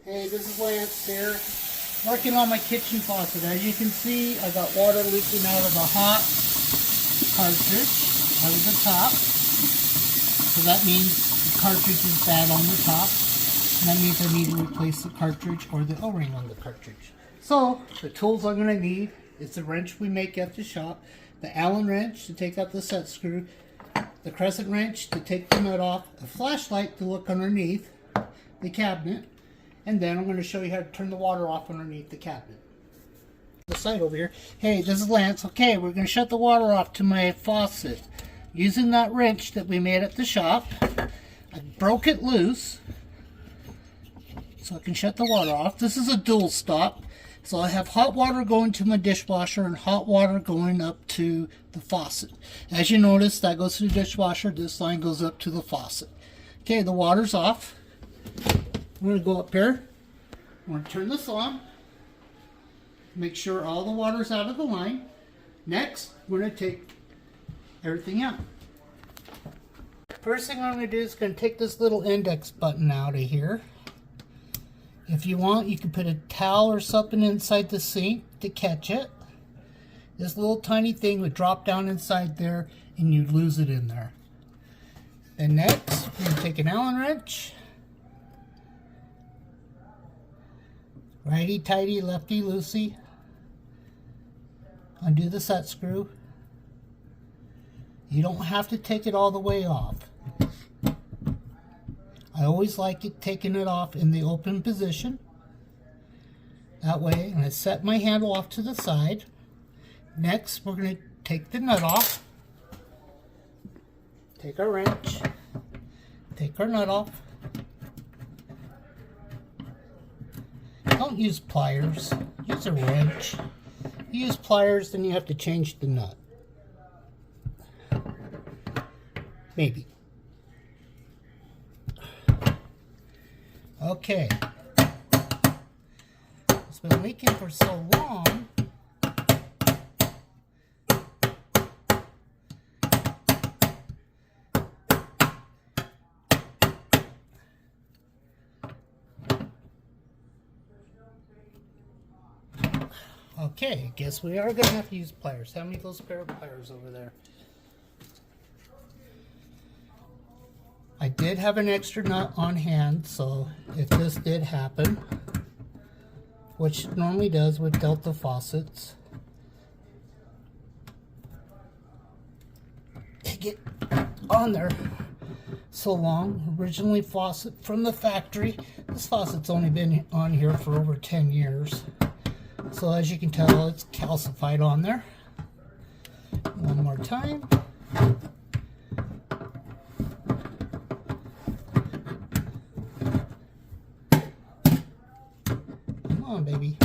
Hey, this is Lance here, working on my kitchen faucet. As you can see, I got water leaking out of the hot cartridge, out of the top. So that means the cartridge is bad on the top. And that means I need to replace the cartridge or the O-ring on the cartridge. So, the tools I'm going to need is the wrench we make at the shop, the Allen wrench to take out the set screw, the crescent wrench to take the nut off, a flashlight to look underneath the cabinet, and then I'm going to show you how to turn the water off underneath the cabinet. The side over here. Hey, this is Lance. Okay, we're going to shut the water off to my faucet. Using that wrench that we made at the shop, I broke it loose so I can shut the water off. This is a dual stop. So I have hot water going to my dishwasher and hot water going up to the faucet. As you notice, that goes to the dishwasher. This line goes up to the faucet. Okay, the water's off. I'm going to go up here. I'm going to turn this on. Make sure all the water's out of the line. Next, we're going to take everything out. First thing I'm going to do is going to take this little index button out of here. If you want, you can put a towel or something inside the sink to catch it. This little tiny thing would drop down inside there and you'd lose it in there. And next, we're going to take an Allen wrench. Righty tighty, lefty loosey. Undo the set screw. You don't have to take it all the way off. I always like it taking it off in the open position. That way, and I set my handle off to the side. Next, we're going to take the nut off. Take our wrench. Take our nut off. Don't use pliers. Use a wrench. You use pliers, then you have to change the nut. Maybe. Okay. It's been leaking for so long. Okay, guess we are going to have to use pliers. How many of those pair of pliers over there? I did have an extra nut on hand, so if this did happen, which it normally does with Delta faucets, they get on there so long. Originally faucet from the factory. This faucet's only been on here for over 10 years. So as you can tell, it's calcified on there. One more time. Come on, baby.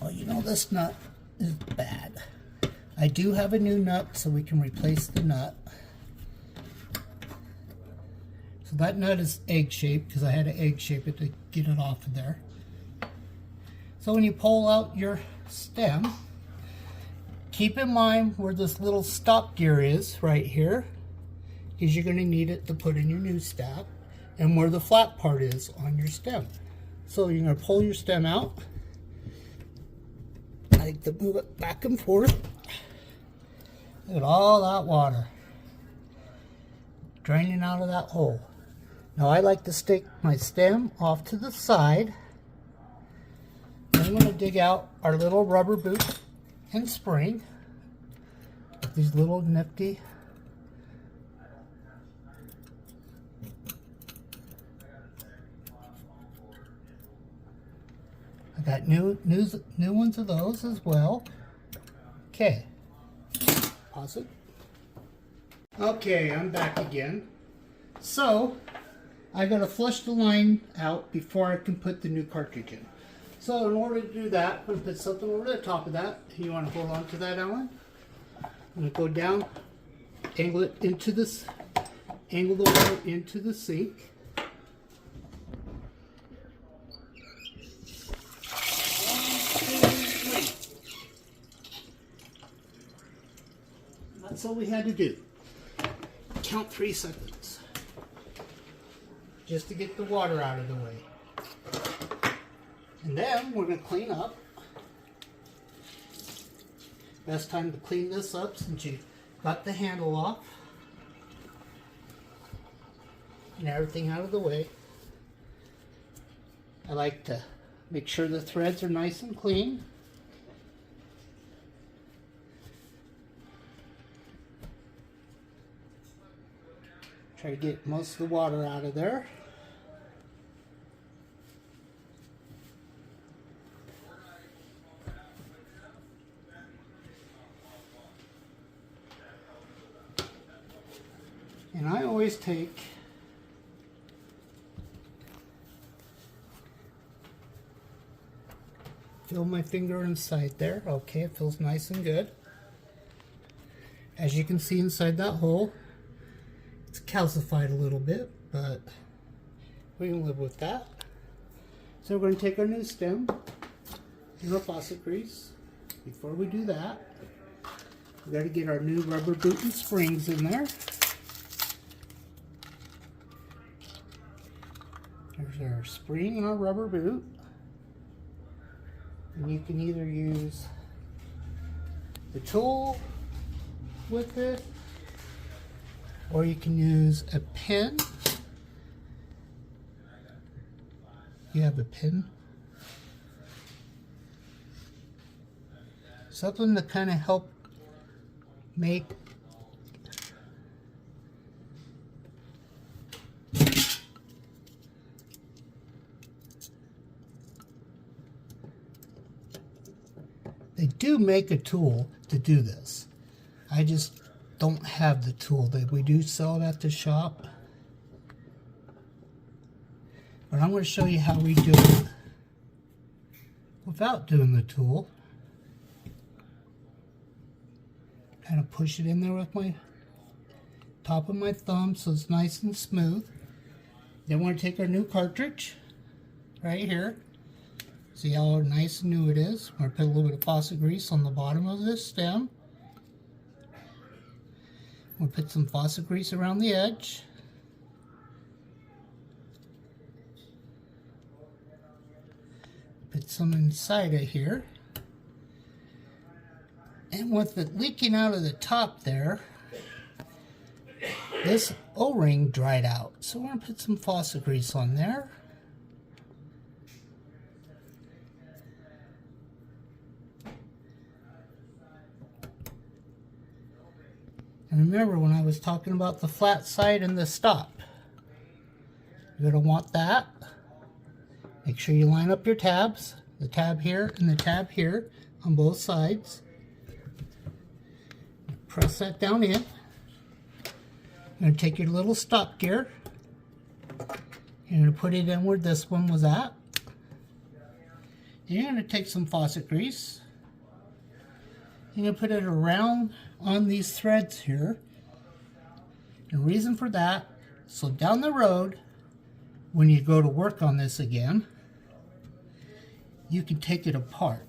Well, you know this nut is bad. I do have a new nut, so we can replace the nut. So that nut is egg-shaped because I had to egg-shape it to get it off of there. So when you pull out your stem, keep in mind where this little stop gear is right here, because you're going to need it to put in your new step, and where the flat part is on your stem. So you're going to pull your stem out. I like to move it back and forth. Look at all that water draining out of that hole. Now I like to stick my stem off to the side. Then I'm going to dig out our little rubber boot and spring. These little nifty. I got new ones of those as well. Okay. Pause it. Okay, I'm back again. So, I gotta flush the line out before I can put the new cartridge in. So, in order to do that, I'm gonna put something over the top of that. You want to hold on to that, Alan? I'm gonna go down, angle it into this, angle the water into the sink. That's all we had to do. Count 3 seconds. Just to get the water out of the way. And then we're going to clean up. Best time to clean this up since you got the handle off. And everything out of the way. I like to make sure the threads are nice and clean. Try to get most of the water out of there. And I always feel my finger inside there. Okay, it feels nice and good. As you can see inside that hole, it's calcified a little bit, but we can live with that. So we're going to take our new stem and our faucet grease. Before we do that, we got to get our new rubber boot and springs in there. There's our spring and our rubber boot. And you can either use the tool with it, or you can use a pin. You have a pin. Something to kind of help make they do make a tool to do this. I just don't have the tool. That we do sell it at the shop. But I'm going to show you how we do it without doing the tool. Kind of push it in there with my top of my thumb so it's nice and smooth. Then we're going to take our new cartridge right here. See how nice and new it is? We're going to put a little bit of faucet grease on the bottom of this stem. We'll put some faucet grease around the edge. Put some inside of here. And with it leaking out of the top there, this O-ring dried out. So we're going to put some faucet grease on there. And remember when I was talking about the flat side and the stop, you're going to want that. Make sure you line up your tabs, the tab here and the tab here on both sides. Press that down in. You're going to take your little stop gear. You're going to put it in where this one was at. And you're going to take some faucet grease. You're going to put it around on these threads here. And the reason for that, so down the road, when you go to work on this again, you can take it apart.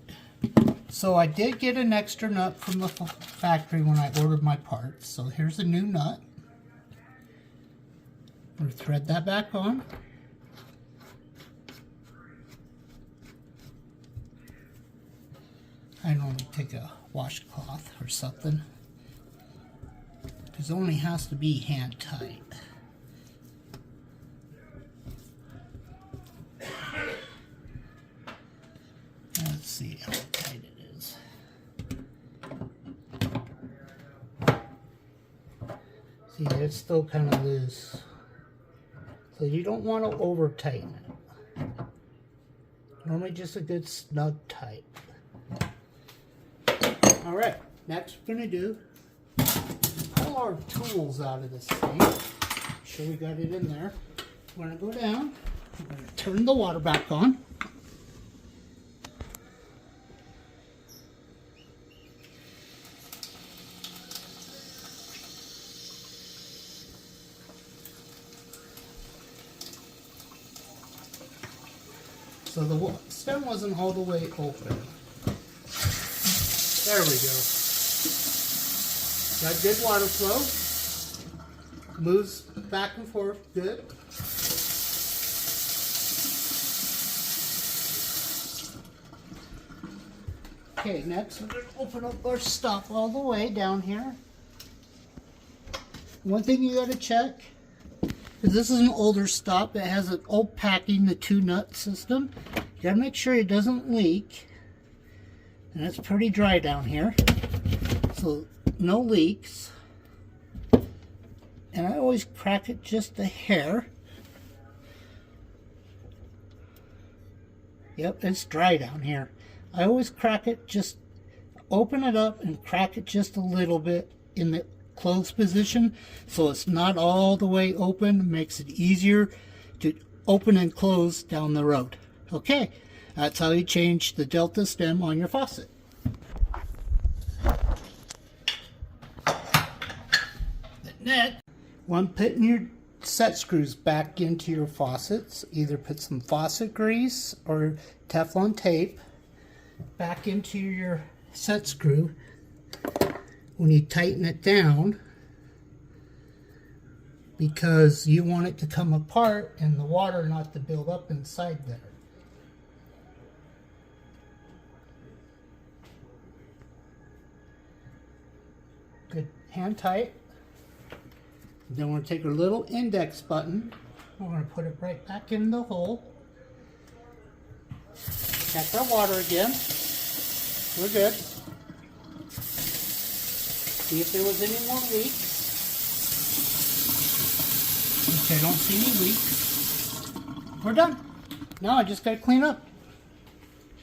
So I did get an extra nut from the factory when I ordered my parts. So here's a new nut. I'm going to thread that back on. I normally take a washcloth or something, because it only has to be hand tight. Let's see how tight it is. See, it's still kind of loose. So you don't want to over tighten it. Normally just a good snug tight. Alright, next we're going to do pull our tools out of this thing. Make sure we got it in there. We're going to go down. We're going to turn the water back on. So the stem wasn't all the way open. There we go. Got good water flow. Moves back and forth good. Okay, next we're going to open up our stop all the way down here. One thing you got to check is this is an older stop. It has an old packing, the 2-nut system. You got to make sure it doesn't leak. And it's pretty dry down here, so no leaks. And I always crack it just a hair. Yep, it's dry down here. I always crack it, just open it up and crack it just a little bit in the closed position so it's not all the way open. It makes it easier to open and close down the road. Okay, that's how you change the delta stem on your faucet. Next, when putting your set screws back into your faucets, either put some faucet grease or Teflon tape back into your set screw. When you tighten it down, because you want it to come apart and the water not to build up inside there. Good, hand tight. Then we're going to take our little index button. We're going to put it right back in the hole. Check our water again. We're good. See if there was any more leaks. Okay, I don't see any leaks. We're done. Now I just got to clean up.